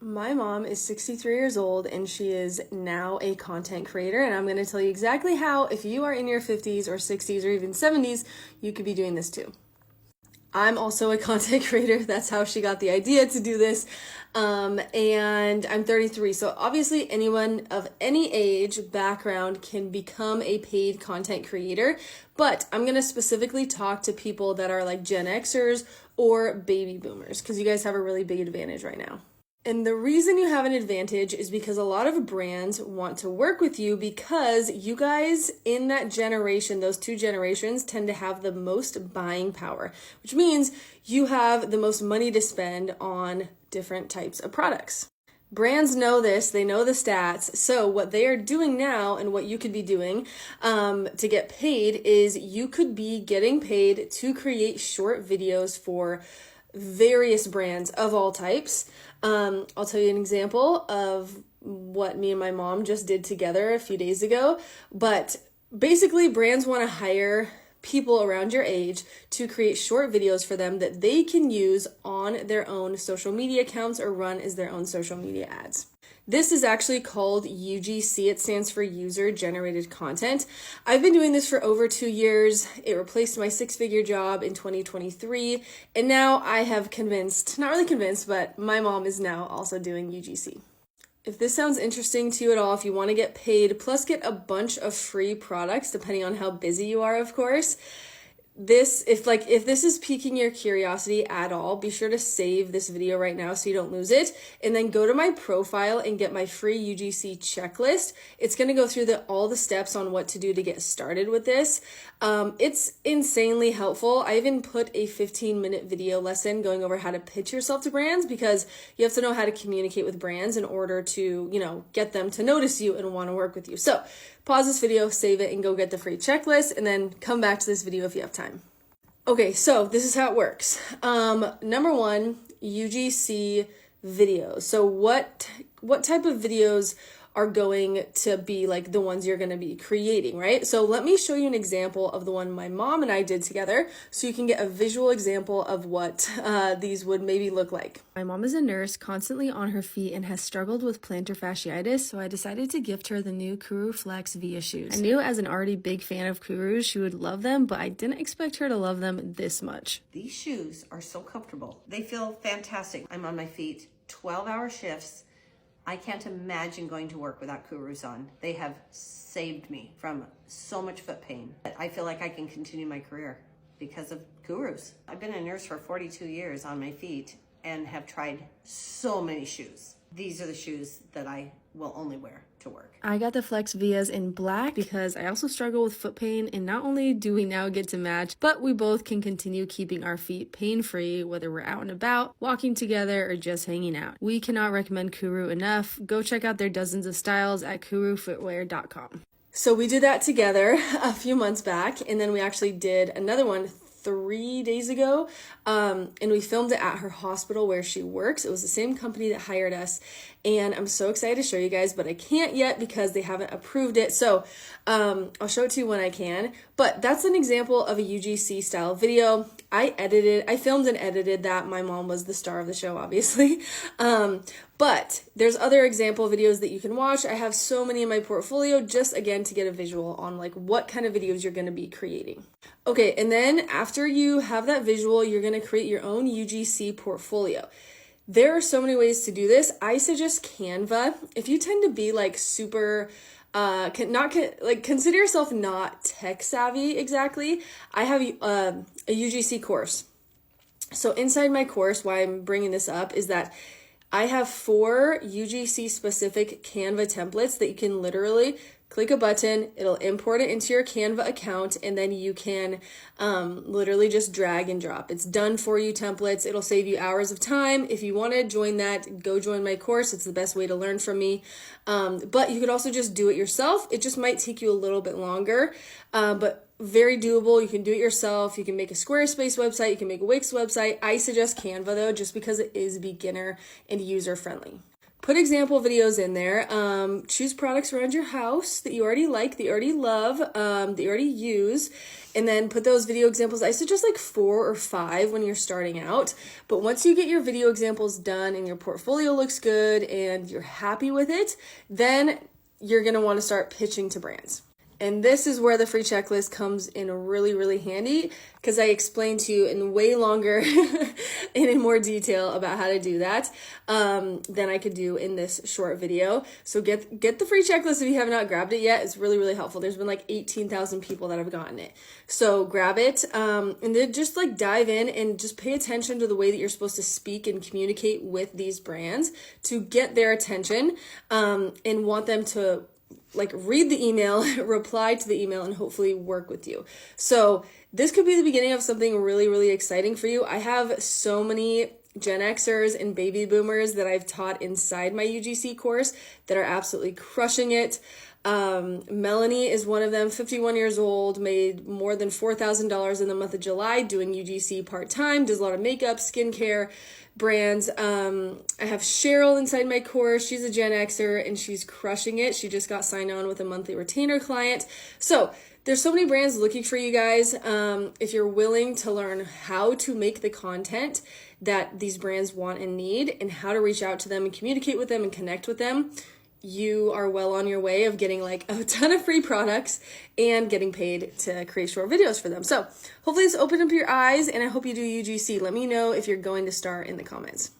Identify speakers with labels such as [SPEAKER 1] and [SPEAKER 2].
[SPEAKER 1] My mom is 63 years old and she is now a content creator, and I'm going to tell you exactly how, if you are in your 50s or 60s or even 70s, you could be doing this too. I'm also a content creator. That's how she got the idea to do this. And I'm 33. So obviously anyone of any age, background can become a paid content creator. But I'm going to specifically talk to people that are like Gen Xers or baby boomers, because you guys have a really big advantage right now. And the reason you have an advantage is because a lot of brands want to work with you because you guys in that generation, those two generations, tend to have the most buying power, which means you have the most money to spend on different types of products. Brands know this, they know the stats. So what they are doing now and what you could be doing to get paid is you could be getting paid to create short videos for various brands of all types. I'll tell you an example of what me and my mom just did together a few days ago. But basically, brands want to hire people around your age to create short videos for them that they can use on their own social media accounts or run as their own social media ads. This is actually called UGC. It stands for User Generated Content. I've been doing this for over 2 years. It replaced my 6-figure job in 2023. And now I have not really convinced, but my mom is now also doing UGC. If this sounds interesting to you at all, if you want to get paid, plus get a bunch of free products, depending on how busy you are, of course, if this is piquing your curiosity at all, be sure to save this video right now so you don't lose it, and then go to my profile and get my free UGC checklist. It's going to go through all the steps on what to do to get started with this. It's insanely helpful. I even put a 15-minute video lesson going over how to pitch yourself to brands, because you have to know how to communicate with brands in order to, get them to notice you and want to work with you. So pause this video, save it, and go get the free checklist, and then come back to this video if you have time. Okay, so this is how it works. Number one, UGC videos. So what type of videos are going to be like the ones you're going to be creating, right? So let me show you an example of the one my mom and I did together so you can get a visual example of what these would maybe look like. My mom is a nurse, constantly on her feet, and has struggled with plantar fasciitis, so I decided to gift her the new Kuru Flex Via shoes. I knew as an already big fan of Kurus, she would love them, but I didn't expect her to love them this much.
[SPEAKER 2] These shoes are so comfortable. They feel fantastic. I'm on my feet, 12-hour shifts. I can't imagine going to work without Kurus on. They have saved me from so much foot pain. I feel like I can continue my career because of Kurus. I've been a nurse for 42 years on my feet and have tried so many shoes. These are the shoes that I will only wear to work.
[SPEAKER 1] I got the Flex Vias in black because I also struggle with foot pain, and not only do we now get to match, but we both can continue keeping our feet pain-free, whether we're out and about, walking together, or just hanging out. We cannot recommend Kuru enough. Go check out their dozens of styles at kurufootwear.com. So we did that together a few months back, and then we actually did another one 3 days ago, and we filmed it at her hospital where she works. It was the same company that hired us, and I'm so excited to show you guys, but I can't yet because they haven't approved it. So I'll show it to you when I can. But that's an example of a UGC style video. I filmed and edited that. My mom was the star of the show, obviously. But there's other example videos that you can watch. I have so many in my portfolio, just again to get a visual on like what kind of videos you're going to be creating. Okay, and then after you have that visual, you're going to create your own UGC portfolio. There are so many ways to do this. I suggest Canva. If you tend to be like super consider yourself not tech savvy exactly, I have a UGC course. So inside my course, why I'm bringing this up is that I have 4 UGC specific Canva templates that you can literally click a button, it'll import it into your Canva account, and then you can literally just drag and drop. It's done for you templates. It'll save you hours of time. If you want to join that, go join my course. It's the best way to learn from me. But you could also just do it yourself. It just might take you a little bit longer, but very doable. You can do it yourself. You can make a Squarespace website. You can make a Wix website. I suggest Canva though, just because it is beginner and user friendly. put example videos in there. Choose products around your house that you already like, that you already love, that you already use, and then put those video examples. I suggest like 4 or 5 when you're starting out. But once you get your video examples done and your portfolio looks good and you're happy with it, then you're going to want to start pitching to brands. And this is where the free checklist comes in really, really handy, because I explained to you in way longer and in more detail about how to do that than I could do in this short video. So get the free checklist if you have not grabbed it yet. It's really, really helpful. There's been like 18,000 people that have gotten it. So grab it and then just like dive in and just pay attention to the way that you're supposed to speak and communicate with these brands to get their attention and want them to like read the email, reply to the email, and hopefully work with you. So this could be the beginning of something really, really exciting for you. I have so many Gen Xers and baby boomers that I've taught inside my UGC course that are absolutely crushing it. Melanie is one of them, 51 years old, made more than $4,000 in the month of July doing UGC part-time, does a lot of makeup, skincare, brands. I have Cheryl inside my course. She's a Gen Xer and she's crushing it. She just got signed on with a monthly retainer client. So there's so many brands looking for you guys. If you're willing to learn how to make the content that these brands want and need and how to reach out to them and communicate with them and connect with them, you are well on your way of getting like a ton of free products and getting paid to create short videos for them. So hopefully this opened up your eyes, and I hope you do UGC. Let me know if you're going to start in the comments.